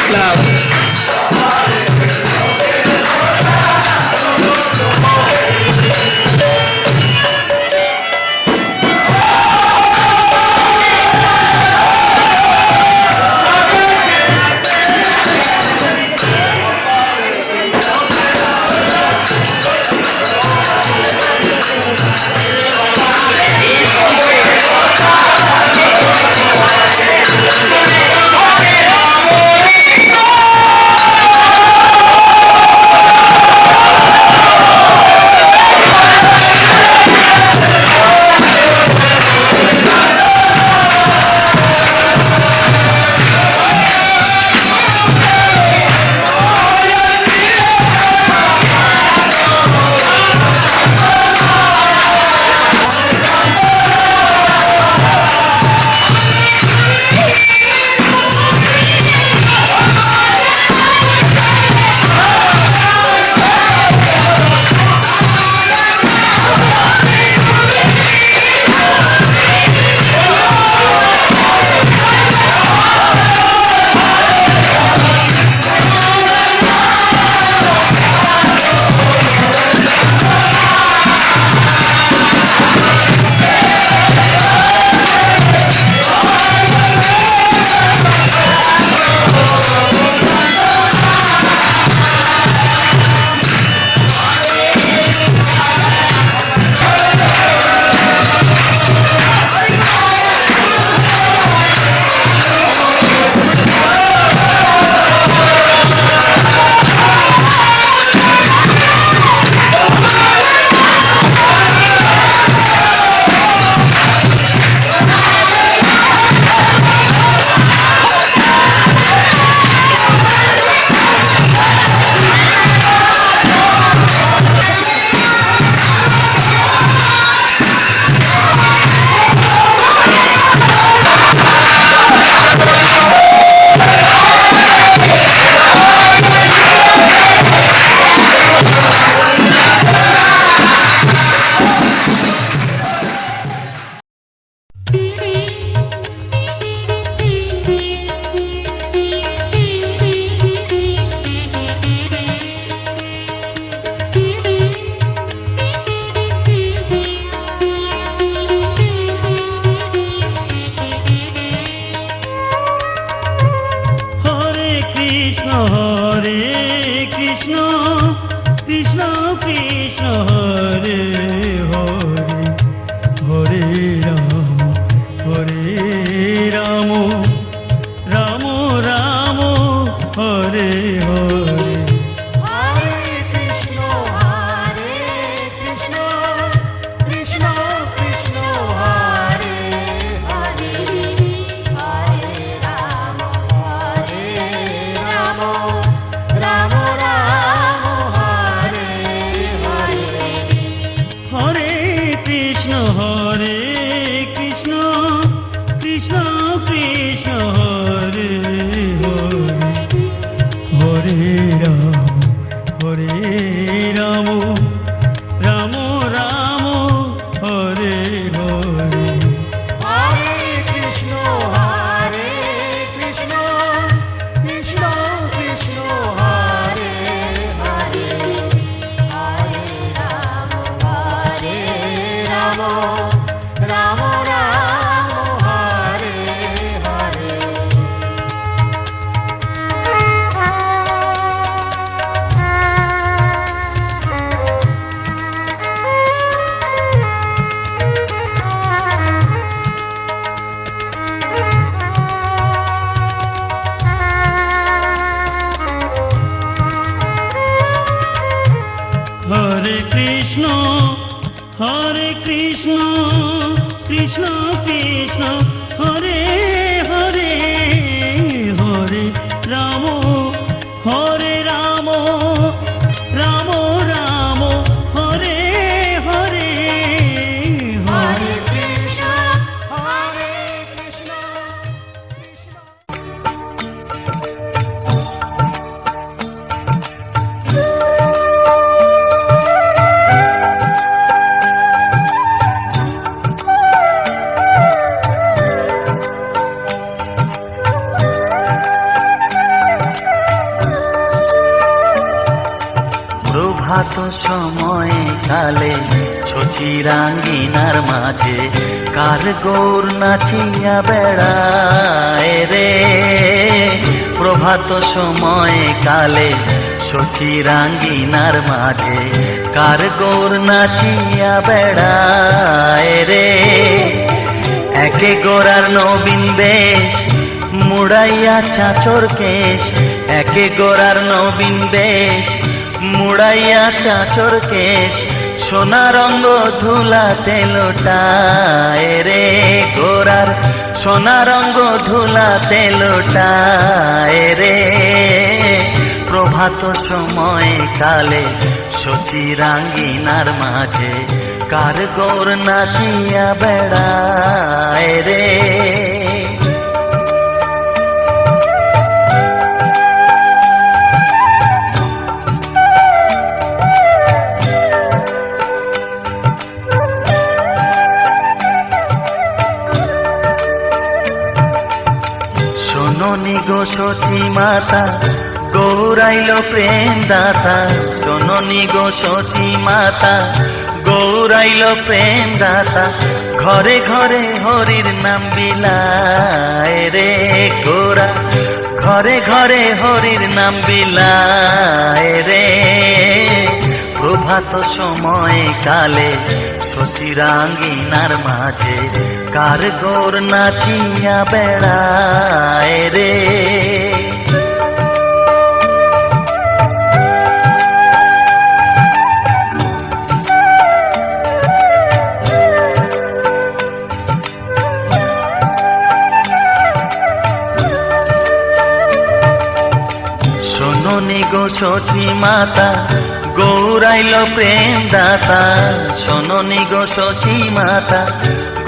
দেখলাম। প্রভাত সময়ে কালে শচীরাঙ্গিনার মাঝে কার গৌর নাচিয়া বেড়ায় রে। প্রভাত সময়ে কালে শচীরাঙ্গিনার মাঝে কার গৌর নাচিয়া বেড়ায় রে। একে গোরার নবীন বেশ মুড়াইয়া চাচর কেশ, একে গোরার নবীন বেশ মুড়াইয়া চাচর কেশ, সোনা রঙ্গ ধুলাতে লোটায় রে। গোরার সোনা রঙ্গ ধুলাতে লোটায় রে। প্রভাত সময়ে কালে শচীরাঙ্গিনার মাঝে কার গৌর নাচিয়া বেড়ায় রে। শোনোনি গো সচী মাতা গৌরাইল প্রেম দাতা, শোনোনি গো সচী মাতা গৌরাইল প্রেম দাতা, ঘরে ঘরে হরির নাম বিলায় রে। গোরা ঘরে ঘরে হরির নাম বিলায় রে। প্রভাত সময়ে কালে শচীরাঙ্গিনার মাঝে কার গৌর নাচিয়া বেড়ায় রে। শোনোনি গো সচী মাতা গৌরাইল প্রেম দাতা, শোনোনি গো সচী মাতা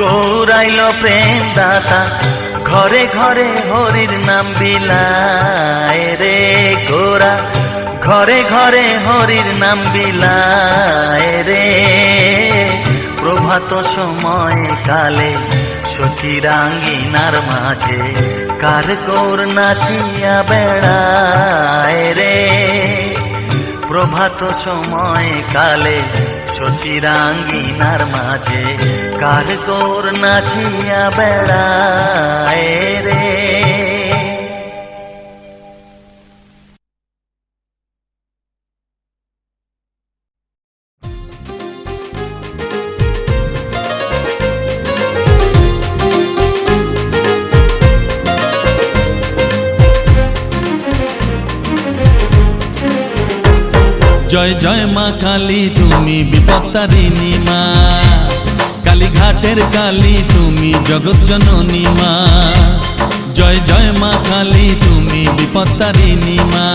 গৌরাইল প্রেম দাতা, ঘরে ঘরে হরির নাম বিলায় রে। গোরা ঘরে ঘরে হরির নাম বিলায় রে। প্রভাত সময়ে কালে শচীরাঙ্গিনার মাঝে কার গৌর নাচিয়া বেড়ায় রে। প্রভাত সময়ে কালে শচীরাঙ্গিনার মাঝে কার গৌর নাচিয়া বেড়ায় রে। জয় জয় মা কালী তুমি বিপত্তারিণী মা, কালীঘাটের কালী তুমি জগৎ জননী মা। জয় জয় মা কালী তুমি বিপত্তারিণী মা,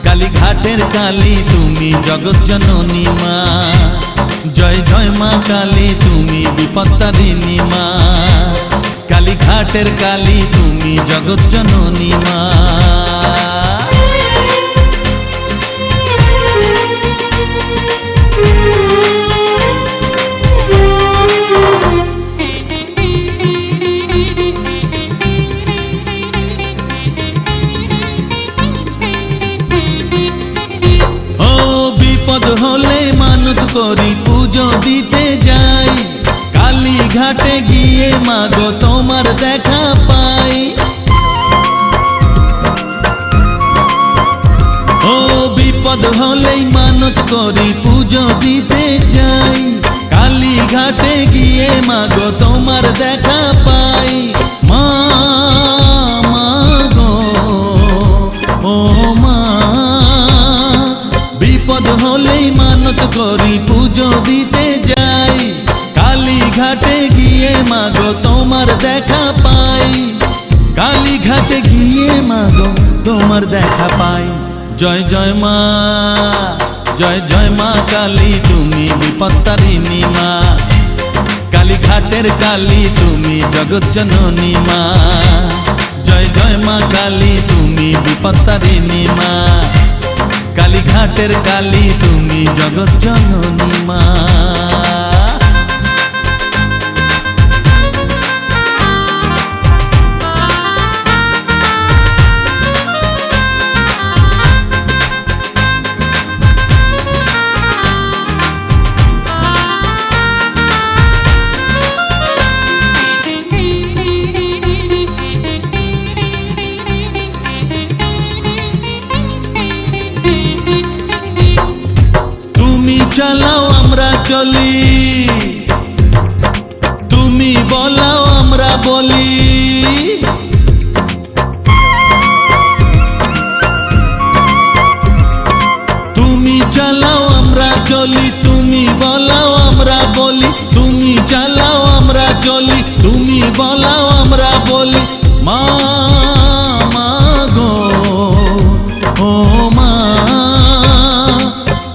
কালীঘাটের কালী তুমি জগৎ জননী মা। জয় জয় মা কালী তুমি বিপত্তারিণী মা, কালীঘাটের কালী তুমি জগৎ জননী মা। বিপদ হলে মানত করি পুজো দিতে যাই, কালীঘাটে গিয়ে মাগো তোমার দেখা পাই। ও বিপদ হলেই মানত করি পুজো দিতে যাই, কালীঘাটে গিয়ে মাগো তোমার দেখা পাই। মা মাগো ও মা, বিপদ হলেই মানত করি পুজো দিতে যাই, কালীঘাটে গিয়ে মাগো তোমার দেখা পাই। কালীঘাটে গিয়ে মাগো তোমার দেখা পাই। জয় জয় মা, জয় জয় মা কালী তুমি বিপত্তারিণী মা, কালীঘাটের কালী তুমি জগৎ জননী মা। জয় জয় মা কালী তুমি বিপত্তারিণী মা, কালীঘাটের কালী তুমি জগৎ জননী মা। চালাও আমরা চলি, তুমি বলাও আমরা বলি। তুমি চালাও আমরা চলি, তুমি বলাও আমরা বলি। তুমি চালাও আমরা চলি, তুমি বলাও আমরা বলি। মা মা গো ও মা,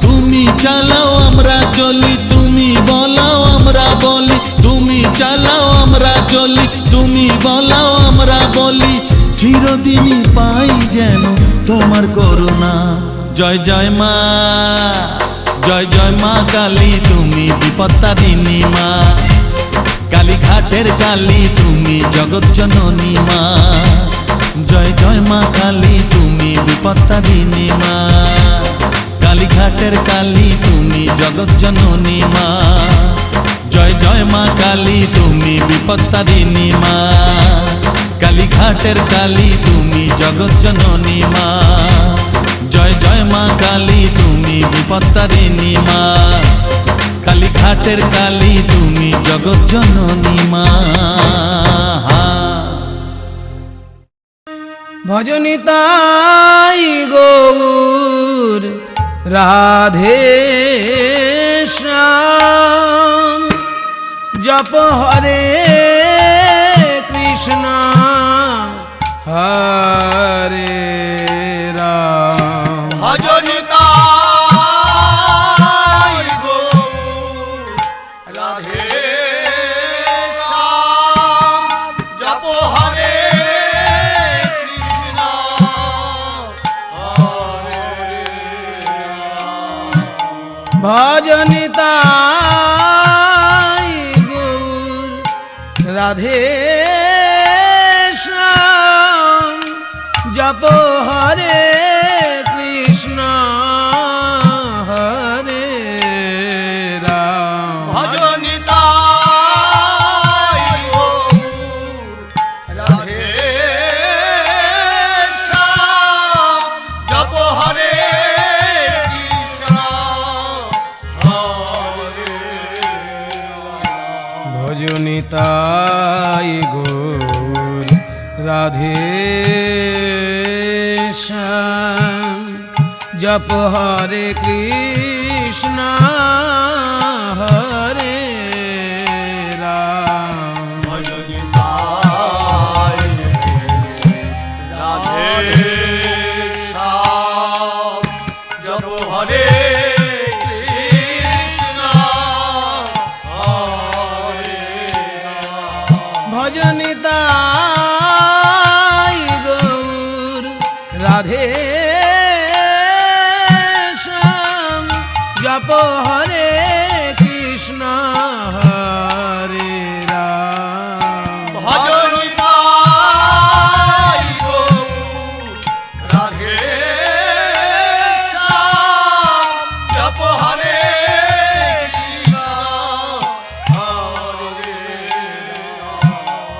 তুমি চালাও আমরা চলি, তুমি বলাও আমরা বলি। তুমি চালাও আমরা চলি, তুমি বলাও আমরা বলি। চিরদিনই পাই যেন তোমার করুণা। জয় জয় মা, জয় জয় মা কালী, তুমি বিপত্তারিণী মা। কালীঘাটের কালী, তুমি জগৎ জননী মা। জয় জয় মা কালী, তুমি বিপত্তারিণী মা। কালীঘাটের কালী, তুমি জগৎ জননী মা। জয় জয় মা কালী, তুমি বিপত্তারিণী মা। কালীঘাটের কালী, তুমি জগৎ জননী মা। জয় জয় মা কালী, তুমি বিপত্তারিণী মা। কালীঘাটের কালী, তুমি জগৎ জননী মা। ভজনি তাই গৌর রাধে শ্যাম, জপ হরে কৃষ্ণ হরে রাম। ভজনি তাই গৌর রাধে শ্যাম, জপ হরে কৃষ্ণ হরে রাম। ভজনি তাই গৌর রাধে শ্যাম, জপ হরে কৃষ্ণ হরে রাম। ভজনি তাই গৌর রাধে শ্যাম, জপ হরে কৃষ্ণ হরে রাম। ভজনি তাই গৌর রাধে শ্যাম, জপ হরে কৃষ্ণ হরে রাম। ভজনি তাই রাধে শ্যাম, জপ হরে কৃষ্ণ হরে রাম। ভজনি তাই গৌর রাধে শ্যাম, জপ হরে কৃষ্ণ হরে রাম। ভজনি তাই গৌর রাধে শ্যাম, জপ হরে কৃষ্ণ হরে রাম।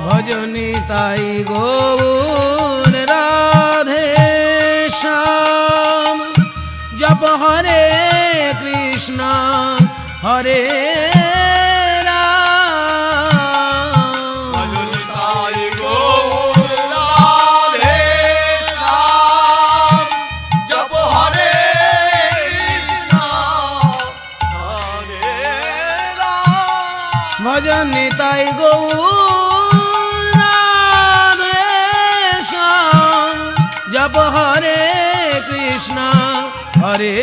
ভজনি তাই গৌর রাধে শ্যাম, জপ হরে কৃষ্ণ হরে রাম। ভজনি তাই গৌর রাধে শ্যাম, জপ হরে কৃষ্ণ হরে রাম। ভজনি তাই গৌর রাধে শ্যাম, জপ হরে কৃষ্ণ হরে